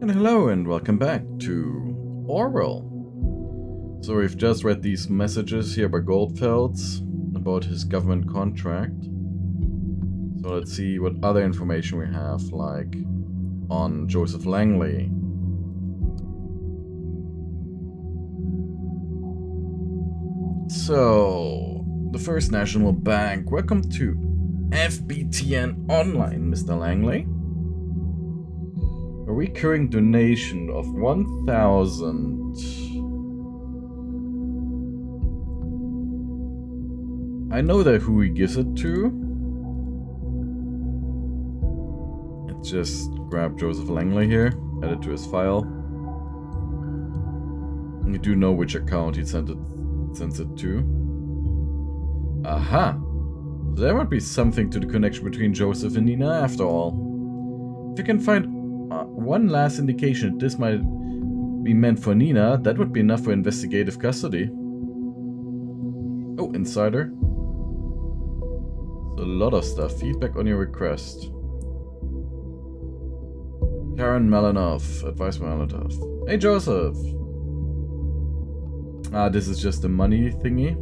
And hello and welcome back to Orwell. So we've just read these messages here by Goldfels about his government contract. So let's see what other information we have, like on Joseph Langley. So, the First National Bank. Welcome to FBTN Online, Mr. Langley. A recurring donation of 1,000. I know that who he gives it to. Let's just grab Joseph Langley here, add it to his file. You do know which account he sends it to. Aha! So there might be something to the connection between Joseph and Nina after all. If you can find one last indication that this might be meant for Nina, that would be enough for investigative custody. Oh, insider. A lot of stuff. Feedback on your request. Karen Malinov. Advice Malinov. Hey, Joseph. Ah, this is just a money thingy.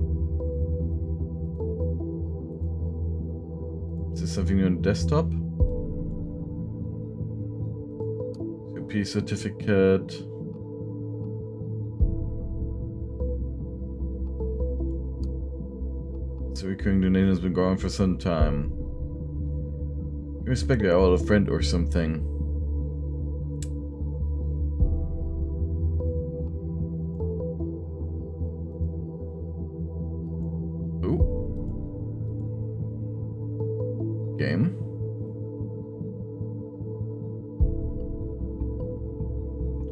Is this something new on the desktop? CP certificate. So recurring donation has been going for some time. You expect I owe a friend or something. Ooh. Game.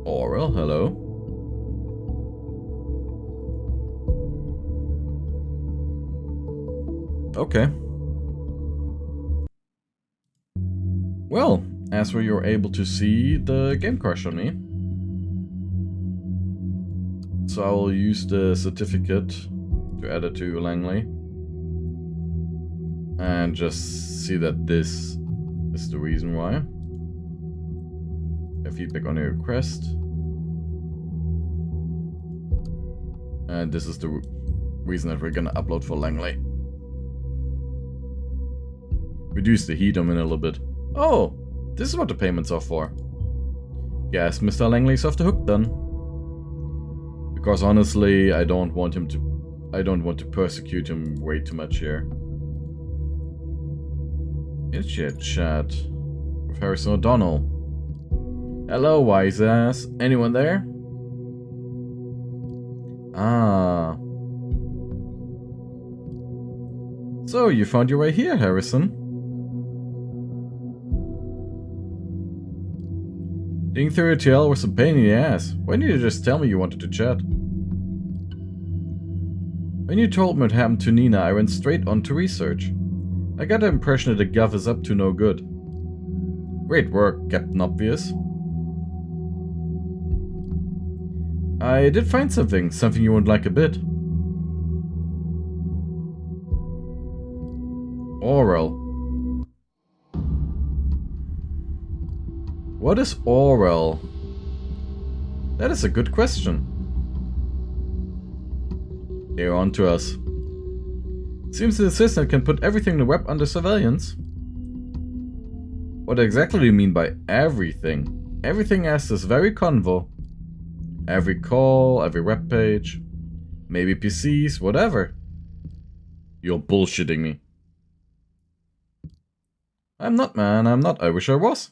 Orwell, hello. Okay. Well, as where you're able to see, the game crashed on me. So I will use the certificate to add it to Langley. And just see that this is the reason why. Feedback on your request. And this is the reason that we're gonna upload for Langley. Reduce the heat on it a little bit. Oh, this is what the payments are for. Guess Mr. Langley's off the hook then. Because honestly, I don't want to persecute him way too much here. It's your chat with Harrison O'Donnell. Hello, wise ass. Anyone there? Ah. So you found your way here, Harrison. Digging through your tail was a pain in the ass. Why didn't you just tell me you wanted to chat? When you told me what happened to Nina, I went straight on to research. I got the impression that the Gov is up to no good. Great work, Captain Obvious. I did find something you won't like a bit. Orwell. What is Orwell? That is a good question. They're on to us. Seems the assistant can put everything in the web under surveillance. What exactly do you mean by everything? Everything as this very convo. Every call, every web page, maybe PCs, whatever. You're bullshitting me. I'm not, man, I'm not. I wish I was.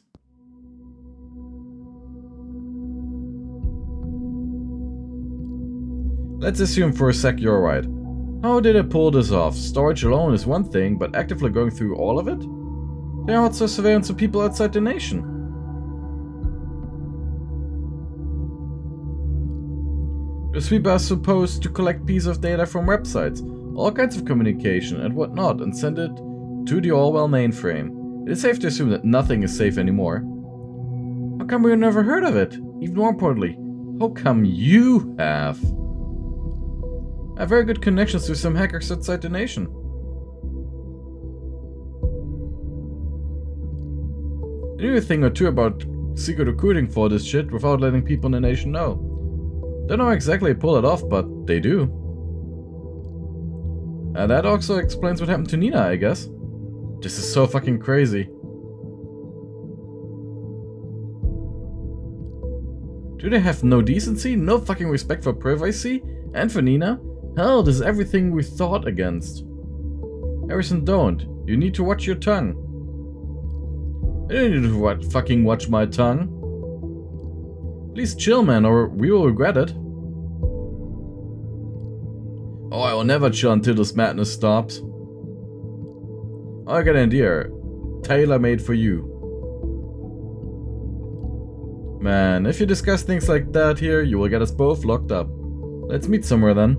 Let's assume for a sec you're right. How did I pull this off? Storage alone is one thing, but actively going through all of it? They outsource surveillance to people outside the nation. The sweeper is supposed to collect pieces of data from websites, all kinds of communication and whatnot, and send it to the Orwell mainframe. It is safe to assume that nothing is safe anymore. How come we've never heard of it? Even more importantly, how come you have? I have very good connections to some hackers outside the nation. I knew a thing or two about secret recruiting for this shit without letting people in the nation know. Don't know exactly pull it off, but they do. And that also explains what happened to Nina, I guess. This is so fucking crazy. Do they have no decency, no fucking respect for privacy? And for Nina? Hell, this is everything we thought against. Harrison, don't. You need to watch your tongue. I don't need to fucking watch my tongue. Please chill, man, or we will regret it. Oh, I will never chill until this madness stops. I got an idea. Tailor-made for you. Man, if you discuss things like that here, you will get us both locked up. Let's meet somewhere then.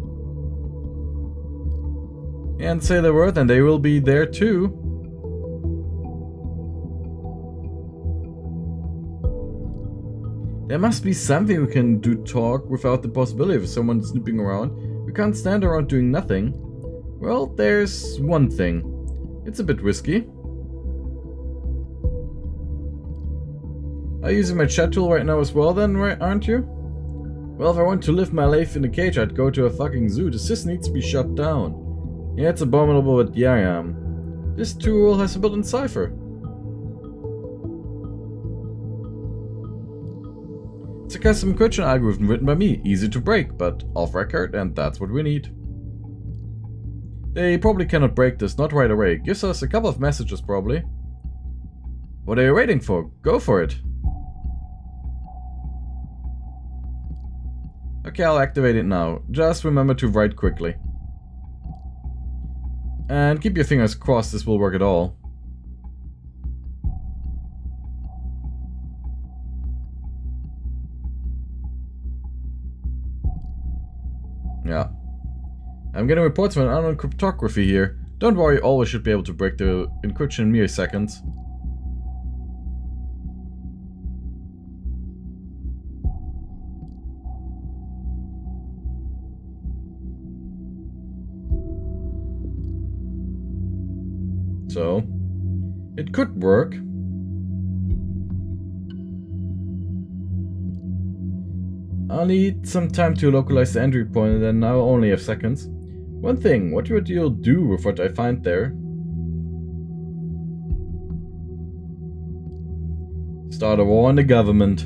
And say the word and they will be there too. There must be something we can do talk without the possibility of someone snooping around. We can't stand around doing nothing. Well, there's one thing. It's a bit risky. Are you using my chat tool right now as well then, aren't you? Well, if I want to live my life in a cage, I'd go to a fucking zoo. The system needs to be shut down. Yeah, it's abominable, but yeah, I am. This tool has a built-in cipher. It's a custom encryption algorithm written by me. Easy to break, but off record, and that's what we need. They probably cannot break this, not right away. Gives us a couple of messages, probably. What are you waiting for? Go for it. Okay, I'll activate it now. Just remember to write quickly. And keep your fingers crossed this will work at all. Yeah. I'm getting reports from unknown cryptography here. Don't worry, always should be able to break the encryption in mere seconds. So, it could work. I'll need some time to localize the entry point and then I'll only have seconds. One thing, what would you do with what I find there? Start a war on the government.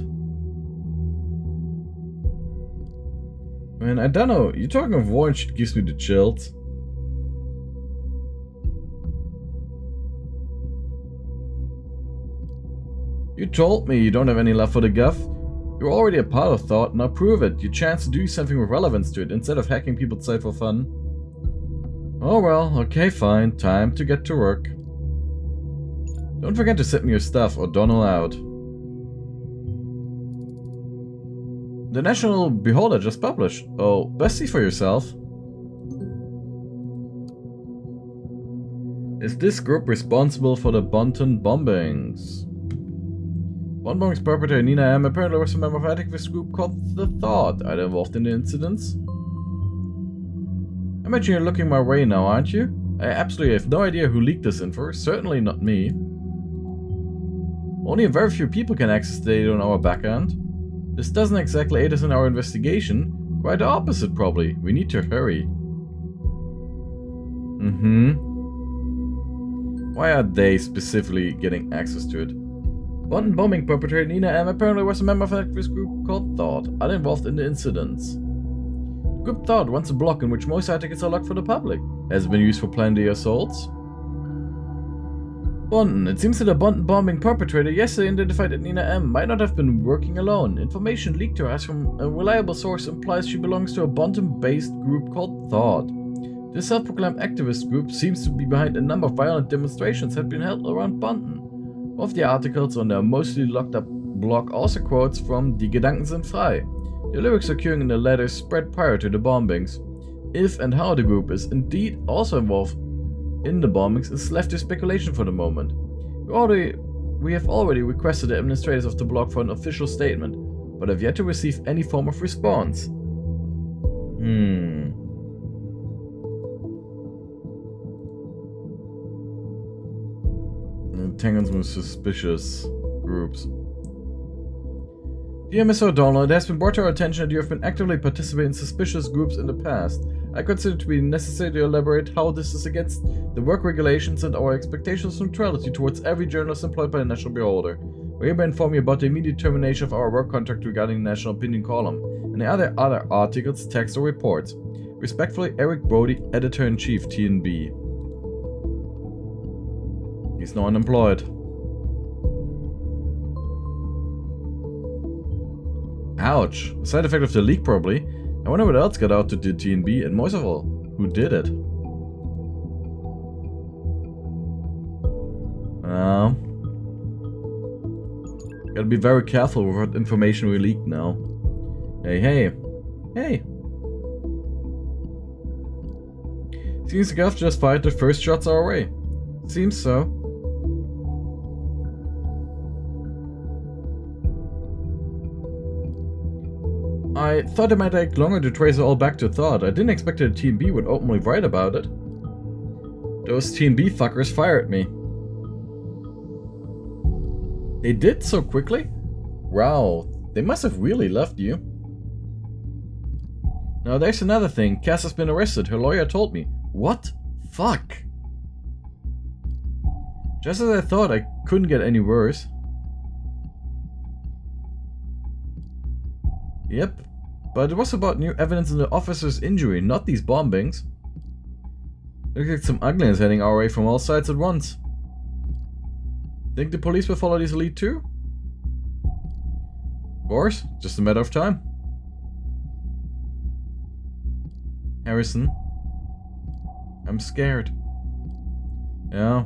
Man, I don't know, you talking of war and shit gives me the chills. You told me you don't have any love for the Gov. You're already a part of thought, now prove it. Your chance to do something with relevance to it instead of hacking people's site for fun. Oh well, okay fine, time to get to work. Don't forget to send me your stuff or Donald out. The National Beholder just published. Oh, best see for yourself. Is this group responsible for the Bonton bombings? Bonbong's perpetrator Nina M. apparently was a member of an activist group called The Thought. Are they involved in the incidents? I imagine you're looking my way now, aren't you? I absolutely have no idea who leaked this info. Certainly not me. Only a very few people can access the data on our backend. This doesn't exactly aid us in our investigation. Quite the opposite, probably. We need to hurry. Why are they specifically getting access to it? Bonton bombing perpetrator Nina M. apparently was a member of an activist group called Thought, are involved in the incidents. The group Thought wants a block in which most site tickets are locked for the public. Has it been used for planning the assaults? Bonton, it seems that the Bonton bombing perpetrator yesterday identified that Nina M. might not have been working alone. Information leaked to us from a reliable source implies she belongs to a Bonton-based group called Thought. This self-proclaimed activist group seems to be behind a number of violent demonstrations that have been held around Bonton. One of the articles on their mostly locked up blog also quotes from Die Gedanken sind frei. The lyrics occurring in the letters spread prior to the bombings. If and how the group is indeed also involved in the bombings is left to speculation for the moment. We have already requested the administrators of the blog for an official statement, but have yet to receive any form of response. Entanglements with suspicious groups. Dear Mr. O'Donnell, it has been brought to our attention that you have been actively participating in suspicious groups in the past. I consider it to be necessary to elaborate how this is against the work regulations and our expectations of neutrality towards every journalist employed by the National Beholder. We hereby inform you about the immediate termination of our work contract regarding the National Opinion column, and the other articles, texts, or reports. Respectfully, Eric Brody, Editor-in-Chief, TNB. He's now unemployed. Ouch. A side effect of the leak, probably. I wonder what else got out to the TNB, and most of all, who did it? Gotta be very careful with what information we leak now. Hey. Seems the Gov just fired the first shots our way. Seems so. I thought it might take longer to trace it all back to Thought. I didn't expect that the TNB would openly write about it. Those TNB fuckers fired me. They did so quickly? Wow, they must have really loved you. Now there's another thing. Cass has been arrested, her lawyer told me. What? Fuck. Just as I thought, I couldn't get any worse. Yep, but it was about new evidence in the officer's injury, not these bombings. Looks like some ugliness heading our way from all sides at once. Think the police will follow this lead too? Of course, just a matter of time. Harrison, I'm scared. Yeah.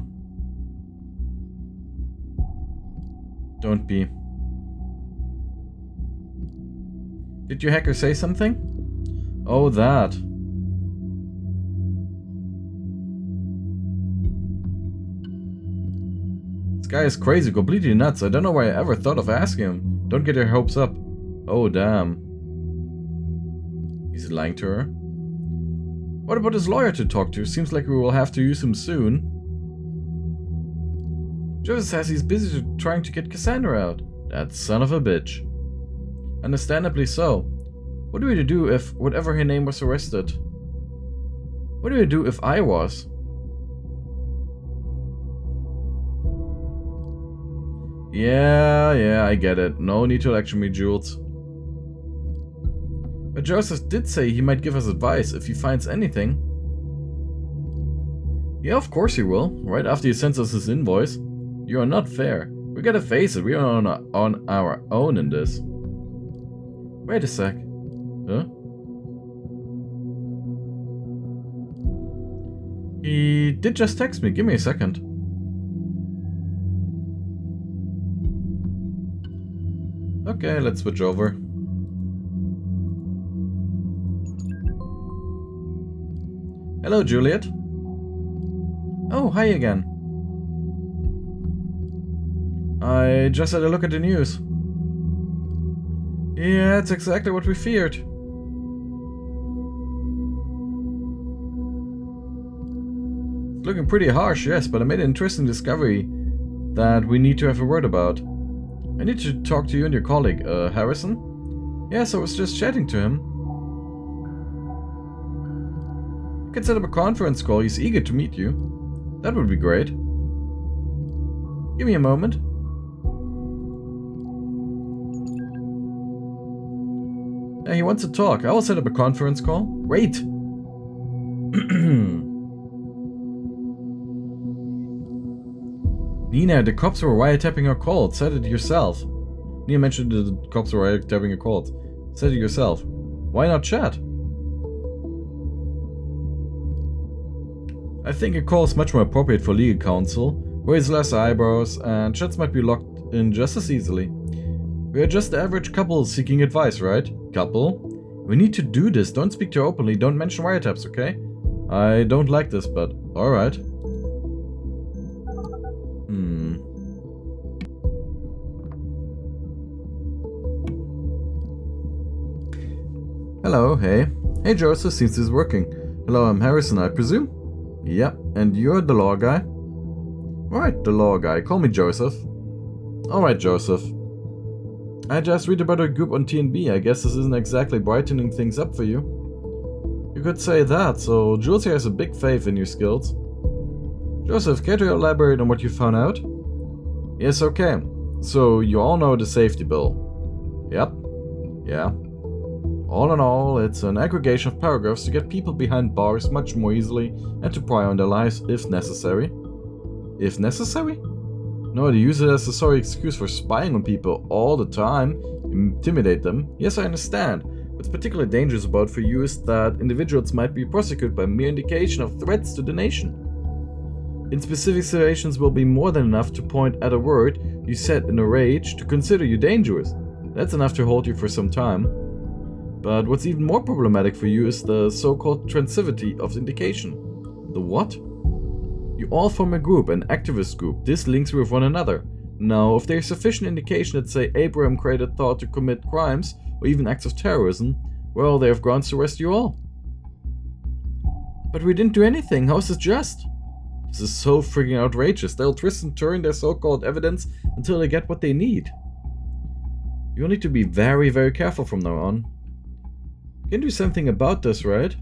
Don't be. Did your hacker say something? Oh, that. This guy is crazy, completely nuts. I don't know why I ever thought of asking him. Don't get your hopes up. Oh, damn. He's lying to her. What about his lawyer to talk to? Seems like we will have to use him soon. Joseph says he's busy trying to get Cassandra out. That son of a bitch. Understandably so. What do we do if whatever her name was arrested? What do we do if I was? Yeah, I get it. No need to lecture me, Jules. But Joseph did say he might give us advice if he finds anything. Yeah, of course he will. Right after he sends us his invoice. You are not fair. We gotta face it, we are on our own in this. Wait a sec. Huh? He did just text me. Give me a second. Okay, let's switch over. Hello, Juliet. Oh, hi again. I just had a look at the news. Yeah, it's exactly what we feared. It's looking pretty harsh, yes, but I made an interesting discovery that we need to have a word about. I need to talk to you and your colleague, Harrison? Yes, I was just chatting to him. I can set up a conference call, he's eager to meet you. That would be great. Give me a moment. Yeah, he wants to talk. I will set up a conference call. Wait! Nina, the cops were wiretapping our calls. Said it yourself. Nina mentioned the cops were wiretapping our calls. Said it yourself. Why not chat? I think a call is much more appropriate for legal counsel. Raise less eyebrows, and chats might be locked in just as easily. We are just the average couple seeking advice, right? Couple? We need to do this. Don't speak too openly. Don't mention wiretaps, okay? I don't like this, but alright. Hello, hey. Hey Joseph, seems this is working. Hello, I'm Harrison, I presume? Yep, and you're the law guy? Right, the law guy. Call me Joseph. Alright, Joseph. I just read about a group on TNB. I guess this isn't exactly brightening things up for you. You could say that, so Jules here has a big faith in your skills. Joseph, care to elaborate on what you found out? Yes, okay. So, you all know the safety bill. Yep. Yeah. All in all, it's an aggregation of paragraphs to get people behind bars much more easily and to pry on their lives if necessary. If necessary? No, they use it as a sorry excuse for spying on people all the time, intimidate them. Yes, I understand. What's particularly dangerous about for you is that individuals might be prosecuted by mere indication of threats to the nation. In specific situations will be more than enough to point at a word you said in a rage to consider you dangerous. That's enough to hold you for some time. But what's even more problematic for you is the so-called transitivity of indication. The what? You all form a group, an activist group. This links with one another. Now, if there is sufficient indication that, say, Abraham created thought to commit crimes or even acts of terrorism, well, they have grounds to arrest you all. But we didn't do anything. How is this just? This is so frigging outrageous. They'll twist and turn their so-called evidence until they get what they need. You'll need to be very, very careful from now on. You can do something about this, right?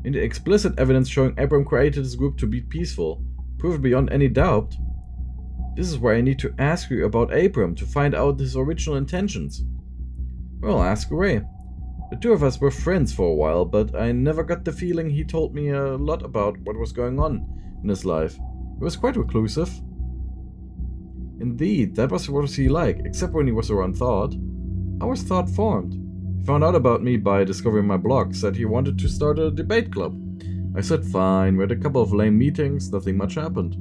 In the explicit evidence showing Abraham created this group to be peaceful, proven beyond any doubt. This is where I need to ask you about Abraham to find out his original intentions. Well, ask away. The two of us were friends for a while, but I never got the feeling he told me a lot about what was going on in his life. He was quite reclusive. Indeed, that was what he like, except when he was around Thought. How was Thought formed? He found out about me by discovering my blog, said he wanted to start a debate club. I said fine, we had a couple of lame meetings, nothing much happened.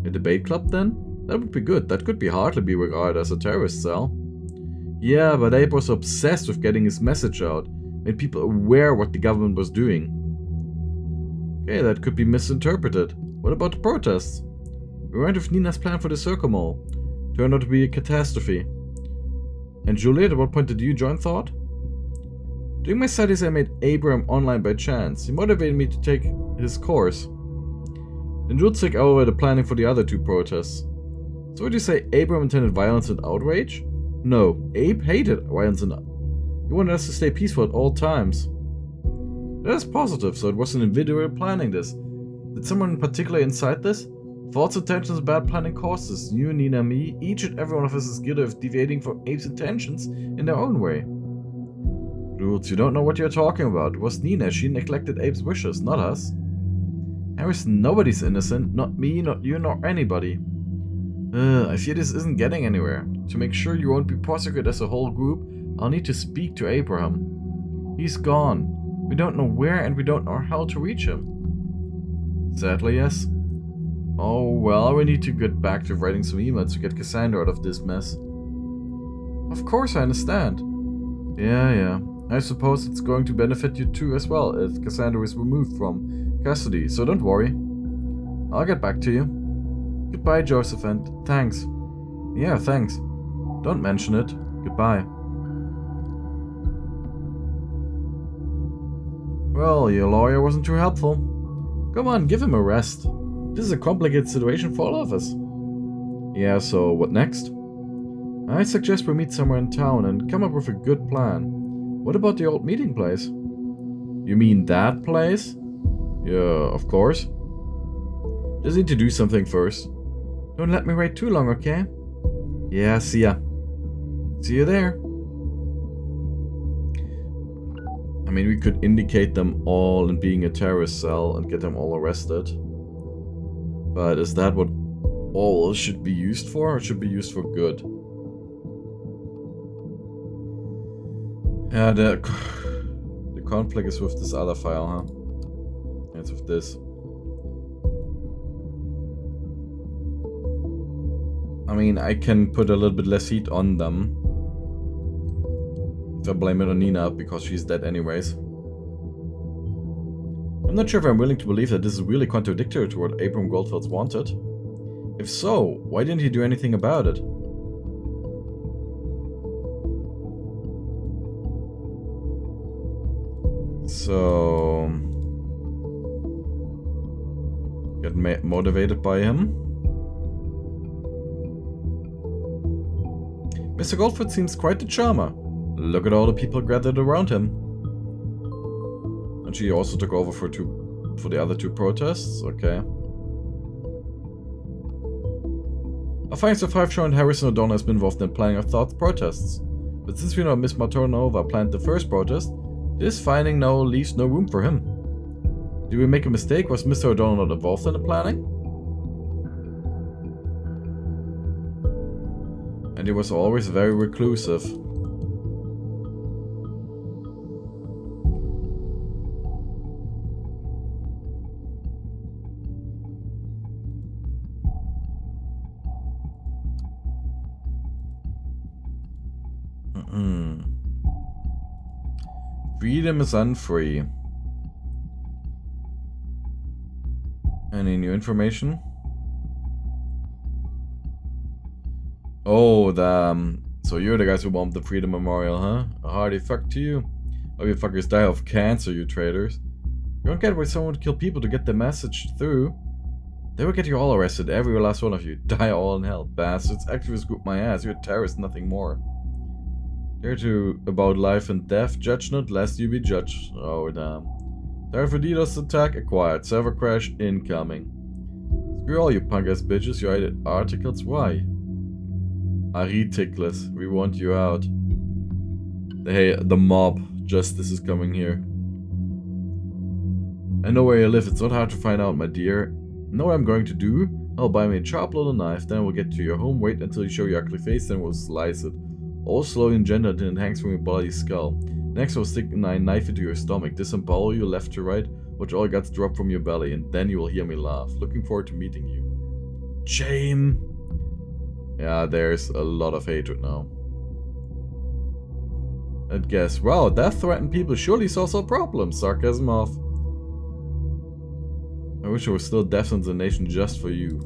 A debate club then? That would be good, that could be hardly be regarded as a terrorist cell. Yeah, but Abe was obsessed with getting his message out, made people aware what the government was doing. Okay, that could be misinterpreted. What about the protests? We went with Nina's plan for the Circle Mall. Turned out to be a catastrophe. And Juliet, at what point did you join Thought? During my studies I met Abraham online by chance. He motivated me to take his course. Then Jules took over the planning for the other two protests. So would you say Abraham intended violence and outrage? No, Abe hated violence and he wanted us to stay peaceful at all times. That is positive, so it was an individual planning this. Did someone in particular incite this? False intentions, bad planning causes. You, Nina, me, each and every one of us is guilty of deviating from Abe's intentions in their own way. Jules, you don't know what you're talking about. It was Nina. She neglected Abe's wishes, not us. Harris, nobody's innocent. Not me, not you, nor anybody. I fear this isn't getting anywhere. To make sure you won't be prosecuted as a whole group, I'll need to speak to Abraham. He's gone. We don't know where and we don't know how to reach him. Sadly, yes. Oh, well, we need to get back to writing some emails to get Cassandra out of this mess. Of course I understand. Yeah. I suppose it's going to benefit you too as well if Cassandra is removed from custody, so don't worry. I'll get back to you. Goodbye, Joseph, and thanks. Yeah, thanks. Don't mention it. Goodbye. Well, your lawyer wasn't too helpful. Come on, give him a rest. This is a complicated situation for all of us. Yeah, so what next? I suggest we meet somewhere in town and come up with a good plan. What about the old meeting place? You mean that place? Yeah, of course. Just need to do something first. Don't let me wait too long, okay? Yeah, see ya. See you there. I mean, we could indicate them all in being a terrorist cell and get them all arrested. But is that what all should be used for? Or it should be used for good? Yeah, the conflict is with this other file, huh? It's with this. I mean, I can put a little bit less heat on them. If I blame it on Nina, because she's dead anyways. I'm not sure if I'm willing to believe that this is really contradictory to what Abraham Goldfels wanted. If so, why didn't he do anything about it? So... get motivated by him. Mr. Goldfels seems quite the charmer. Look at all the people gathered around him. And she also took over for the other 2 protests? Okay. Our findings so far have shown Harrison O'Donnell has been involved in planning of thought protests. But since we know Miss Martonova planned the first protest, this finding now leaves no room for him. Did we make a mistake? Was Mr. O'Donnell not involved in the planning? And he was always very reclusive. Freedom is unfree. Any new information? Oh, so you're the guys who bombed the Freedom Memorial, huh? A hearty fuck to you. Oh, you fuckers die of cancer, you traitors. You don't get why someone would kill people to get the message through. They will get you all arrested, every last one of you. Die all in hell, bastards. Activists group my ass, you're terrorists, nothing more. Dare to about life and death, judge not lest you be judged. Oh, damn. Tired for DDoS attack acquired, server crash incoming. Screw all you punk ass bitches, you edit articles, why? Ridiculous, we want you out. Hey, the mob justice is coming here. I know where you live, it's not hard to find out, my dear. Know what I'm going to do? I'll buy me a sharp little knife, then we'll get to your home, wait until you show your ugly face, then we'll slice it. All slowly and gentle until it hangs from your bloody skull. Next we'll stick a knife into your stomach, disembowel you left to right, watch all guts drop from your belly, and then you will hear me laugh. Looking forward to meeting you. Shame! Yeah, there's a lot of hatred now. I'd guess, wow, death-threatened people surely solves all problems. Sarcasm off. I wish there was still death in the nation just for you.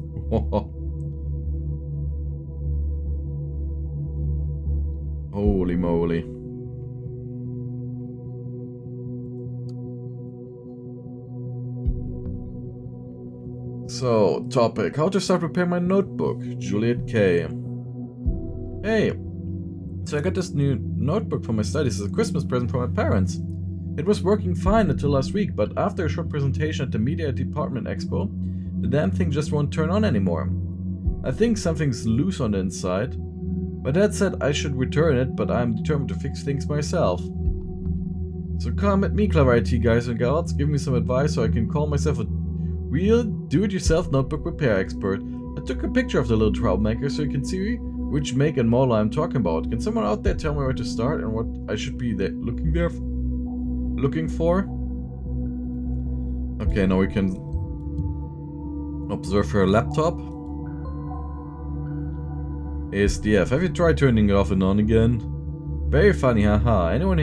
Holy moly. So, topic. How to start preparing my notebook. Juliet K. Hey. So I got this new notebook for my studies as a Christmas present for my parents. It was working fine until last week, but after a short presentation at the Media Department Expo, the damn thing just won't turn on anymore. I think something's loose on the inside. My dad said I should return it, but I'm determined to fix things myself. So come at me, clever IT guys and gals, give me some advice so I can call myself a real do-it-yourself notebook repair expert. I took a picture of the little troublemaker so you can see which make and model I'm talking about. Can someone out there tell me where to start and what I should be looking for? Okay, now we can observe her laptop. ASDF, have you tried turning it off and on again? Very funny, haha. Anyone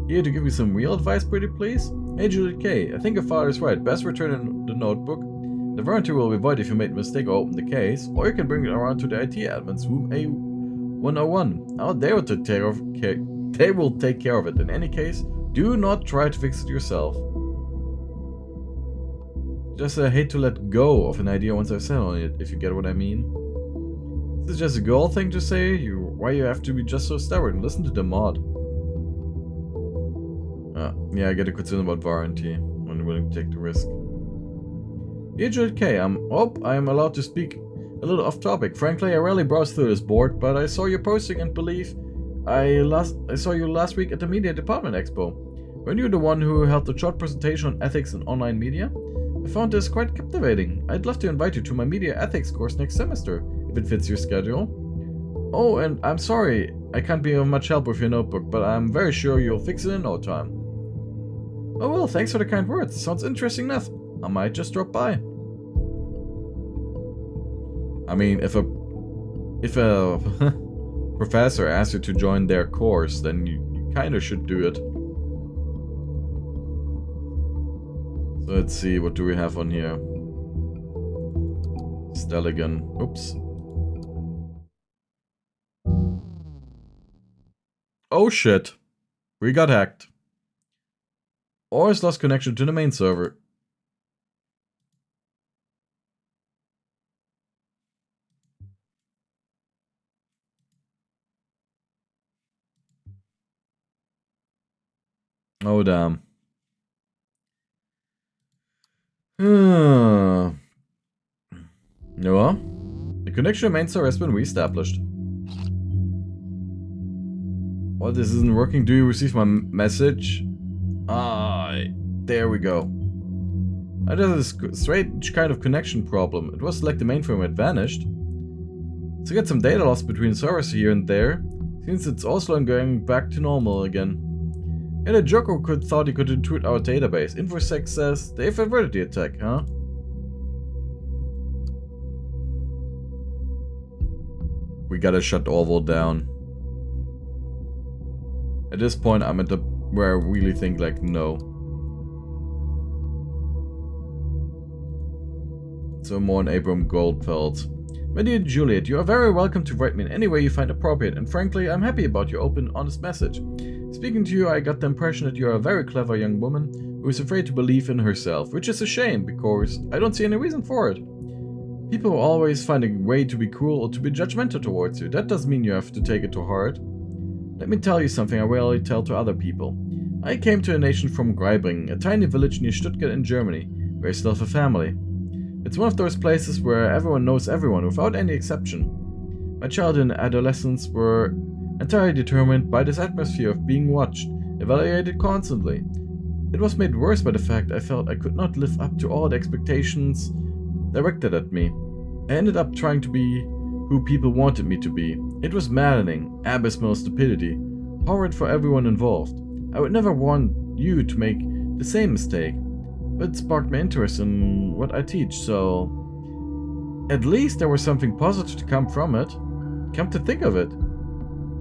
here to give me some real advice, pretty please? Hey Juliet K, I think your father's right. Best return the notebook. The warranty will be void if you made a mistake or open the case, or you can bring it around to the IT admins room A101. Oh, they will take care of it. In any case, do not try to fix it yourself. Just hate to let go of an idea once I've settled on it, if you get what I mean. This is just a girl thing to say. Why you have to be just so stubborn? Listen to the mod. Yeah, I get a concern about warranty. I'm willing to take the risk. Dear Juliet K, I'm allowed to speak a little off topic. Frankly, I rarely browse through this board, but I saw your posting and believe I saw you last week at the Media Department Expo. Weren't you the one who held the short presentation on ethics in online media? I found this quite captivating. I'd love to invite you to my media ethics course next semester, if it fits your schedule. Oh, and I'm sorry I can't be of much help with your notebook, but I'm very sure you'll fix it in no time. Oh well, thanks for the kind words. Sounds interesting enough. I might just drop by. I mean, if a professor asks you to join their course, then you kind of should do it. So let's see, what do we have on here? Stelligan. Oops. Oh shit. We got hacked. Or has lost connection to the main server. Oh, damn. No. The connection remains sir has been reestablished. Well, this isn't working. Do you receive my message? There we go. I had a strange kind of connection problem. It was like the mainframe had vanished. So get some data loss between servers here and there. Since it's also going back to normal again. And a joker thought he could intrude our database. InfoSec says they've averted the attack, huh? We gotta shut Orwell down. At this point, I'm at the where I really think like no. So more on Abraham Goldfels. My dear Juliet, you are very welcome to write me in any way you find appropriate, and frankly, I'm happy about your open, honest message. Speaking to you, I got the impression that you are a very clever young woman who is afraid to believe in herself, which is a shame, because I don't see any reason for it. People will always find a way to be cruel or to be judgmental towards you. That doesn't mean you have to take it to heart. Let me tell you something I rarely tell to other people. I came to a nation from Greibring, a tiny village near Stuttgart in Germany, where I still have a family. It's one of those places where everyone knows everyone without any exception. My childhood and adolescence were entirely determined by this atmosphere of being watched, evaluated constantly. It was made worse by the fact I felt I could not live up to all the expectations directed at me. I ended up trying to be who people wanted me to be. It was maddening, abysmal stupidity, horrid for everyone involved. I would never want you to make the same mistake, but it sparked my interest in what I teach, so at least there was something positive to come from it. Come to think of it,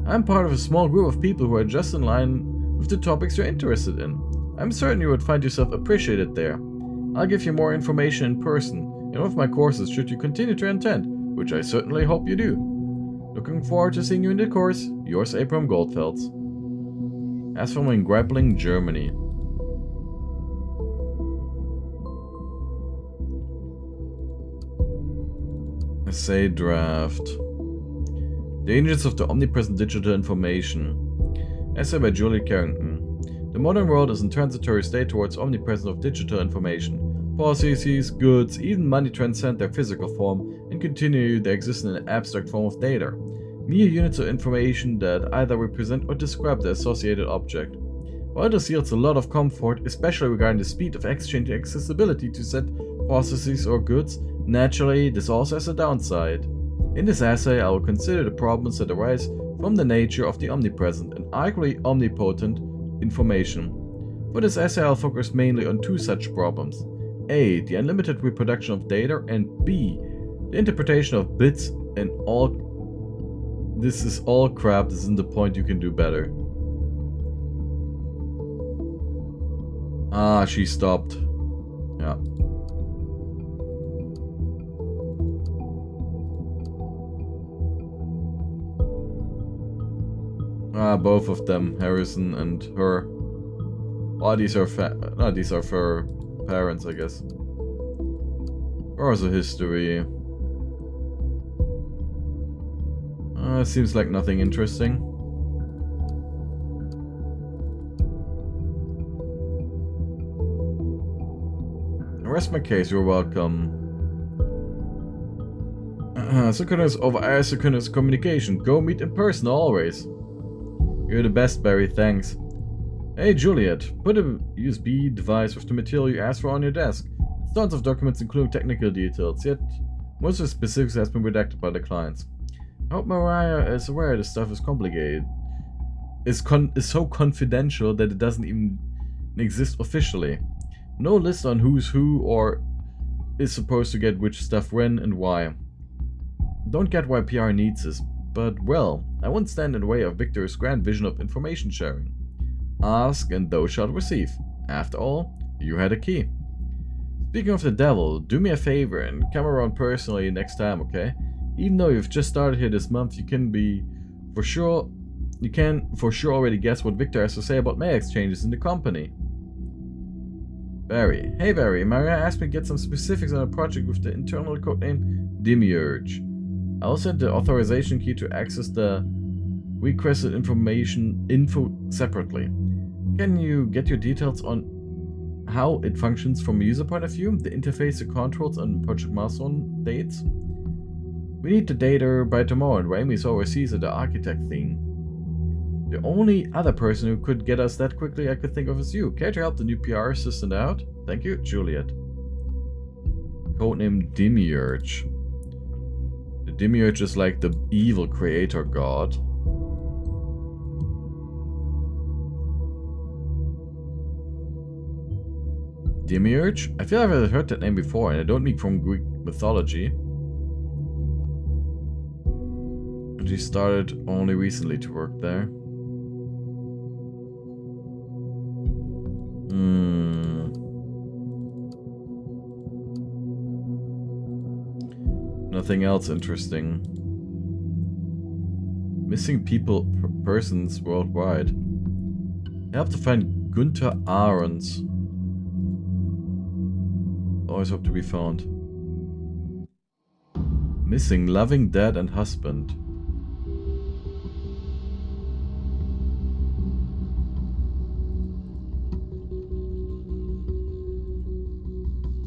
I'm part of a small group of people who are just in line with the topics you're interested in. I'm certain you would find yourself appreciated there. I'll give you more information in person in one of my courses should you continue to attend, which I certainly hope you do. Looking forward to seeing you in the course. Yours, Abraham Goldfels. As from in Greibling, Germany. Essay draft. Dangers of the omnipresent digital information. Essay by Julie Carrington. The modern world is in transitory state towards omnipresence of digital information. Policies, goods, even money transcend their physical form and continue to exist in an abstract form of data. Mere units of information that either represent or describe the associated object. While this yields a lot of comfort, especially regarding the speed of exchange and accessibility to said processes or goods, naturally this also has a downside. In this essay, I will consider the problems that arise from the nature of the omnipresent and arguably omnipotent information. For this essay, I'll focus mainly on two such problems. A. The unlimited reproduction of data, and B. The interpretation of bits and all. This is all crap, this isn't the point, you can do better. Ah, she stopped. Yeah. Ah, both of them, Harrison and her. Oh, these are for parents, I guess. Also history. Seems like nothing interesting. Rest my case, you're welcome. Synchronous over asynchronous communication. Go meet in person always. You're the best, Barry, thanks. Hey Juliet, put a USB device with the material you asked for on your desk. It's tons of documents including technical details, yet most of the specifics has been redacted by the clients. I hope Mariah is aware this stuff is complicated. Is so confidential that it doesn't even exist officially. No list on who's who or is supposed to get which stuff when and why. Don't get why PR needs this, but well, I won't stand in the way of Victor's grand vision of information sharing. Ask and thou shalt receive. After all, you had a key. Speaking of the devil, do me a favor and come around personally next time, okay? Even though you've just started here this month, you can for sure already guess what Victor has to say about mail exchanges in the company. Barry. Hey Barry, Maria asked me to get some specifics on a project with the internal codename Demiurge. I'll send the authorization key to access the requested info separately. Can you get your details on how it functions from a user point of view? The interface, the controls, and Project Milestone dates? We need the data by tomorrow, and Raimi's overseas at the architect thing. The only other person who could get us that quickly I could think of is you. Care to help the new PR assistant out? Thank you, Juliet. Codename Demiurge. The Demiurge is like the evil creator god. Demiurge? I feel I've heard that name before, and I don't mean from Greek mythology. And she started only recently to work there. Nothing else interesting. Missing persons worldwide. Help to find Gunther Aarons. Always hope to be found. Missing loving dad and husband.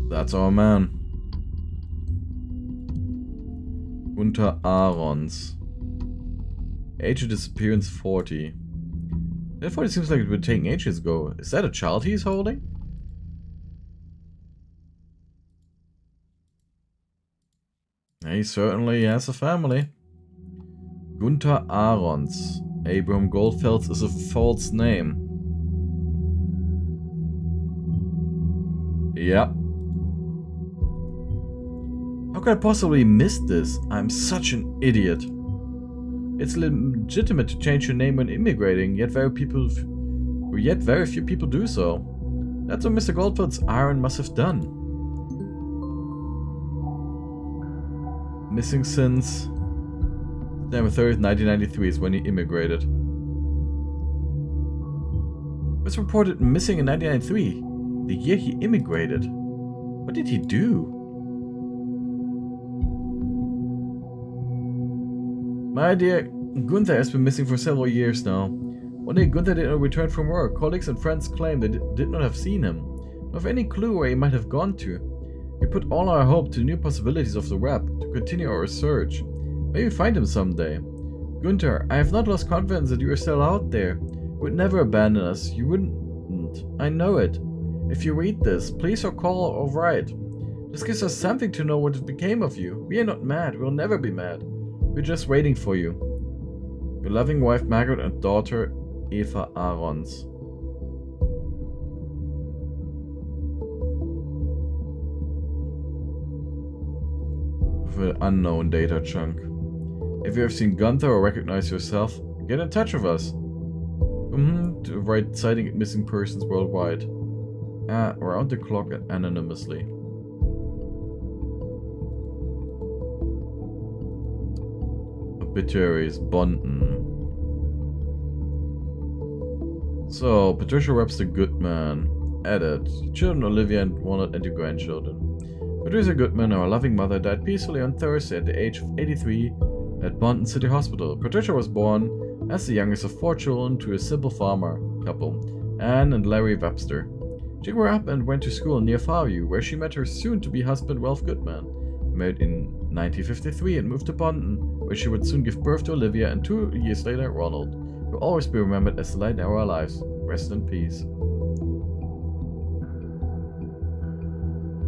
That's our man. Gunther Aarons. Age of disappearance 40. That 40 seems like it would take ages ago. Is that a child he's holding? He certainly has a family. Gunther Aarons. Abraham Goldfels is a false name. Yep. How could I possibly miss this? I'm such an idiot. It's legitimate to change your name when immigrating, yet very few people do so. That's what Mr. Goldfeld's Aaron must have done. Missing since September 3rd, 1993 is when he immigrated. Was reported missing in 1993, the year he immigrated. What did he do? My dear, Gunther has been missing for several years now. One day Gunther did not return from work. Colleagues and friends claim they did not have seen him, nor have any clue where he might have gone to. We put all our hope to new possibilities of the web, to continue our search. Maybe find him someday. Gunther, I have not lost confidence that you are still out there. You would never abandon us. You wouldn't. I know it. If you read this, please or call or write. This gives us something to know what became of you. We are not mad. We will never be mad. We're just waiting for you. Your loving wife Margaret and daughter Eva Aarons. With an unknown data chunk. If you have seen Gunther or recognize yourself, get in touch with us. To write citing missing persons worldwide. Around the clock and anonymously. Obituaries, Bunton. So, Patricia Webster Goodman. Edit. Children Olivia and Walnut and your grandchildren. Patricia Goodman, our loving mother, died peacefully on Thursday at the age of 83 at Bunton City Hospital. Patricia was born as the youngest of 4 children to a simple farmer couple, Anne and Larry Webster. She grew up and went to school near Farview, where she met her soon-to-be husband Ralph Goodman. Married in 1953 and moved to Bunton, where she would soon give birth to Olivia and 2 years later Ronald, who will always be remembered as the light in our lives. Rest in peace.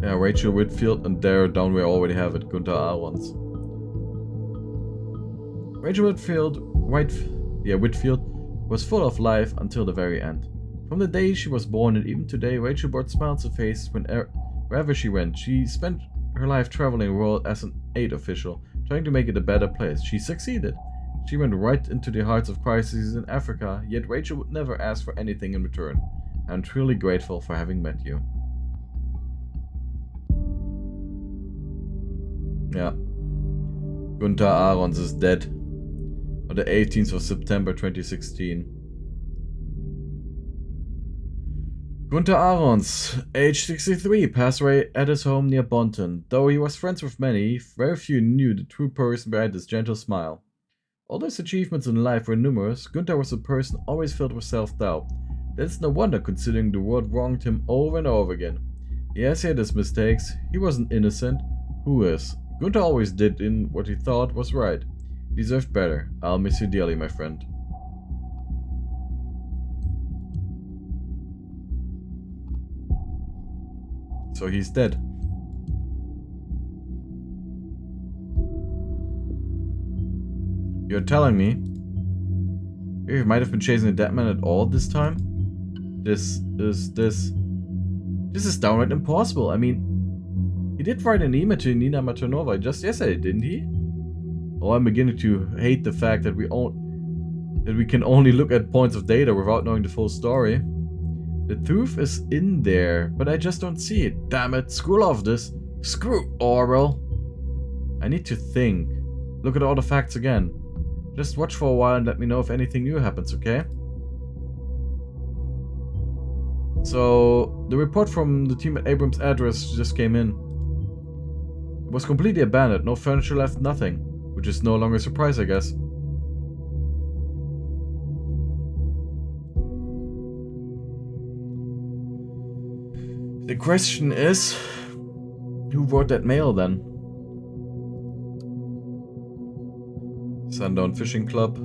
Yeah, Rachel Whitfield, and there down we already have it, Gunther Aarons. Rachel Whitfield was full of life until the very end. From the day she was born and even today, Rachel brought smiles to faces wherever she went. She spent her life traveling the world as an aid official, trying to make it a better place. She succeeded. She went right into the hearts of crises in Africa, yet Rachel would never ask for anything in return. I'm truly grateful for having met you. Yeah. Gunther Aarons is dead on the 18th of September 2016. Gunther Aarons, age 63, passed away at his home near Bunton. Though he was friends with many, very few knew the true person behind his gentle smile. Although his achievements in life were numerous, Gunther was a person always filled with self-doubt. That's no wonder, considering the world wronged him over and over again. Yes, he had his mistakes. He wasn't innocent. Who is? Gunther always did in what he thought was right. He deserved better. I'll miss you dearly, my friend. So he's dead. You're telling me he might have been chasing a dead man at all this time? This is downright impossible. I mean, he did write an email to Nina Matonova just yesterday, didn't he? Oh, I'm beginning to hate the fact that we can only look at points of data without knowing the full story. The truth is in there, but I just don't see it. Damn it, screw all of this. Screw Orwell. I need to think. Look at all the facts again. Just watch for a while and let me know if anything new happens, okay? So, the report from the team at Abraham's address just came in. It was completely abandoned, no furniture left, nothing. Which is no longer a surprise, I guess. The question is, who wrote that mail then? Sundown Fishing Club.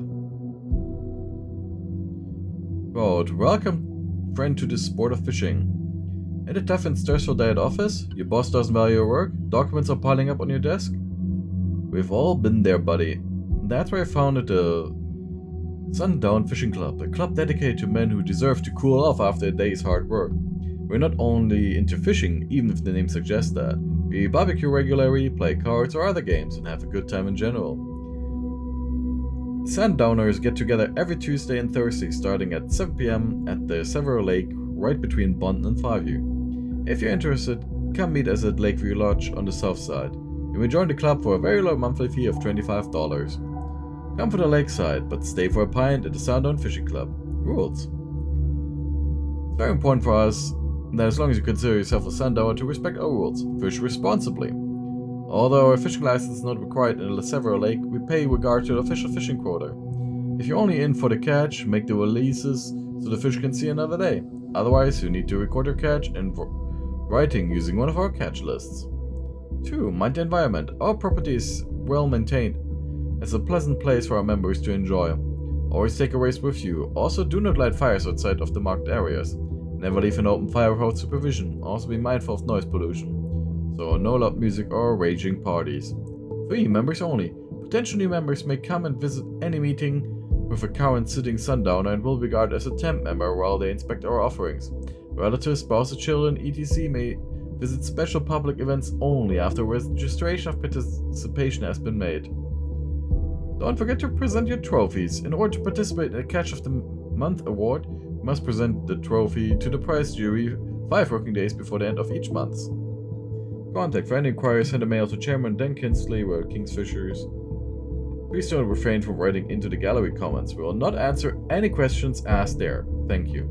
Quote, welcome, friend, to the sport of fishing. Had a tough and stressful day at office? Your boss doesn't value your work? Documents are piling up on your desk? We've all been there, buddy. That's why I founded the Sundown Fishing Club, a club dedicated to men who deserve to cool off after a day's hard work. We're not only into fishing, even if the name suggests that. We barbecue regularly, play cards or other games, and have a good time in general. Sundowners get together every Tuesday and Thursday starting at 7 PM at the Several Lake right between Bond and Farview. If you're interested, come meet us at Lakeview Lodge on the south side. You may join the club for a very low monthly fee of $25. Come for the lakeside, but stay for a pint at the Sundown Fishing Club. Rules. It's very important for us that as long as you consider yourself a sundowner to respect our rules. Fish responsibly. Although a fishing license is not required in the Several Lake, we pay regard to the official fishing quota. If you're only in for the catch, make the releases so the fish can see another day. Otherwise, you need to record your catch in writing using one of our catch lists. 2. Mind the environment. Our property is well maintained as a pleasant place for our members to enjoy. Always take a waste with you. Also, do not light fires outside of the marked areas. Never leave an open fire without supervision. Also be mindful of noise pollution. So no loud music or raging parties. 3. Members only. Potential new members may come and visit any meeting with a current sitting sundowner and will be regarded as a temp member while they inspect our offerings. Relatives, spouses, children, etc. may visit special public events only after registration of participation has been made. Don't forget to present your trophies. In order to participate in a Catch of the Month award, you must present the trophy to the prize jury 5 working days before the end of each month. Contact for any inquiries, send a mail to Chairman Dan Kinsley, World Kingsfishers. Please don't refrain from writing into the gallery comments. We will not answer any questions asked there. Thank you.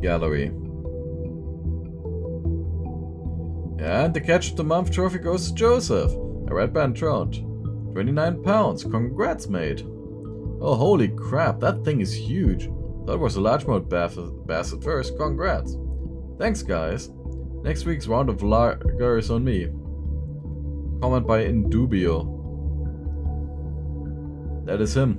Gallery. And the Catch of the Month trophy goes to Joseph, a red band trout. 29 pounds. Congrats, mate. Oh, holy crap, that thing is huge. That was a largemouth bass at first. Congrats. Thanks, guys. Next week's round of lager is on me. Comment by Indubio. That is him.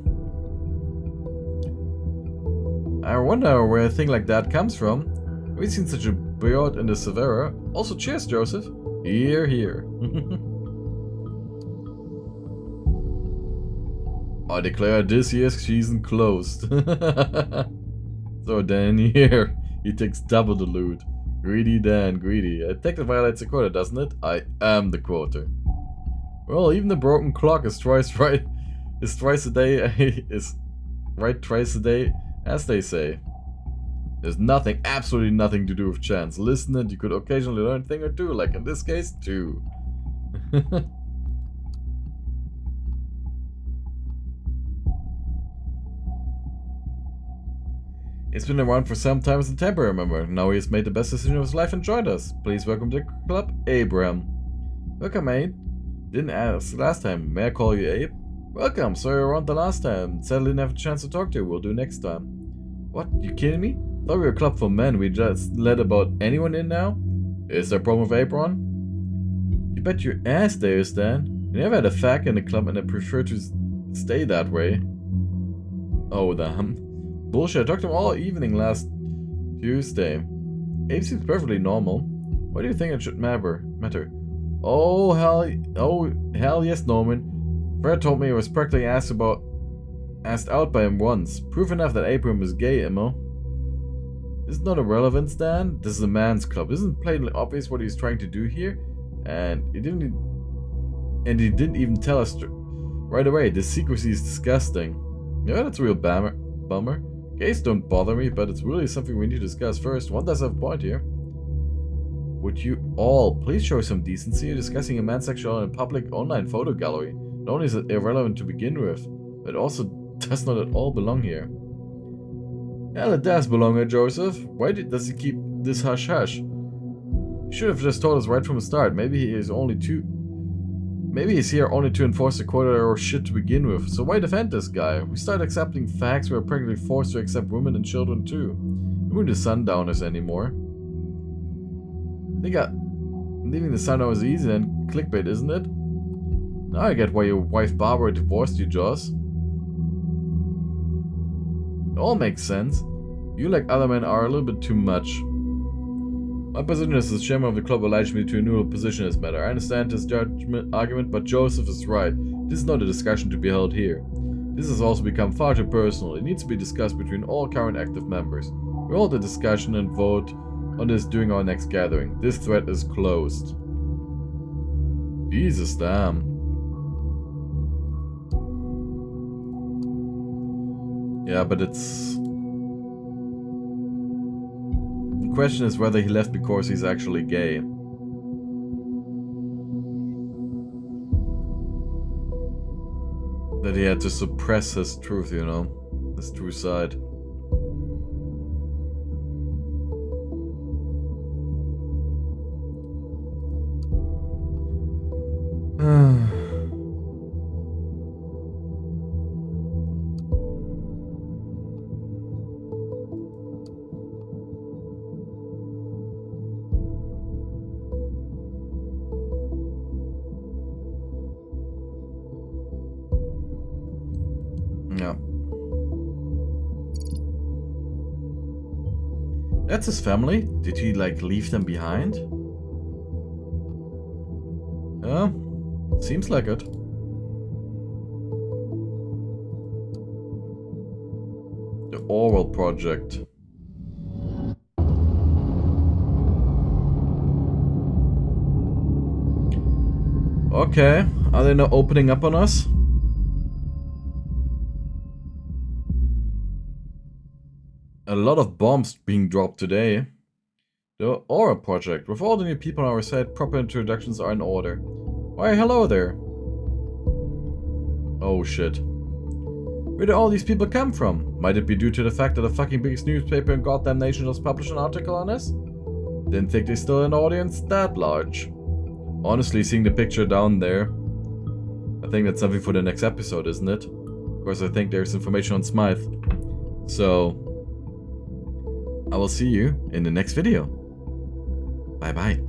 I wonder where a thing like that comes from. We've seen such a beard in the Severa. Also, cheers, Joseph. Here, here. I declare this year's season closed. So Dan here, he takes double the loot. Greedy Dan, greedy. I think that violates the quota, doesn't it? I am the quota. Well, even the broken clock is twice right. Is twice a day. Is right twice a day, as they say. There's nothing, absolutely nothing to do with chance. Listen, and you could occasionally learn a thing or two, like in this case, 2. He's been around for some time as a temporary member. Now he has made the best decision of his life and joined us. Please welcome to the club, Abraham. Welcome, mate. Didn't ask last time. May I call you Abe? Welcome, sorry around the last time. Sadly didn't have a chance to talk to you. We'll do next time. What? You kidding me? Thought we were a club for men. We just let about anyone in now? Is there a problem with Abraham? You bet your ass there is, Dan. We never had a fact in the club and I prefer to stay that way. Oh, damn. Bullshit. I talked to him all evening last Tuesday. Abe seems perfectly normal. Why do you think it should matter? Oh hell yes, Norman. Fred told me he was practically asked out by him once. Proof enough that Abraham is gay, Emma. This is not irrelevant, Dan. This is a man's club. Isn't it blatantly obvious what he's trying to do here? And he didn't even tell us right away. This secrecy is disgusting. Yeah, that's a real bummer. Gays don't bother me, but it's really something we need to discuss first. One does have a point here. Would you all please show some decency? You're discussing a man's sexuality in a public online photo gallery. Not only is it irrelevant to begin with, but it also does not at all belong here. Well, it does belong here, Joseph. Why does he keep this hush-hush? He should have just told us right from the start. Maybe he's here only to enforce the quota or shit to begin with. So why defend this guy? We start accepting facts, we're practically forced to accept women and children too. We're the sundowners anymore. Leaving the sundowners is easy and clickbait, isn't it? Now I get why your wife Barbara divorced you, Joss. It all makes sense. You, like other men, are a little bit too much. My position as the chairman of the club allows me to a new position in this matter. I understand this argument, but Joseph is right. This is not a discussion to be held here. This has also become far too personal. It needs to be discussed between all current active members. We'll hold the discussion and vote on this during our next gathering. This thread is closed. Jesus, damn. Yeah, but it's... The question is whether he left because he's actually gay. That he had to suppress his truth, you know? His true side. Yeah. That's his family? Did he, like, leave them behind? Yeah, seems like it. The Orwell project. Okay, are they now opening up on us? A lot of bombs being dropped today. The Aura project. With all the new people on our side, proper introductions are in order. Why, hello there. Oh shit. Where do all these people come from? Might it be due to the fact that the fucking biggest newspaper in goddamn nation just published an article on us? Didn't think they still had an audience that large. Honestly, seeing the picture down there, I think that's something for the next episode, isn't it? Of course, I think there's information on Smythe. So, I will see you in the next video. Bye bye.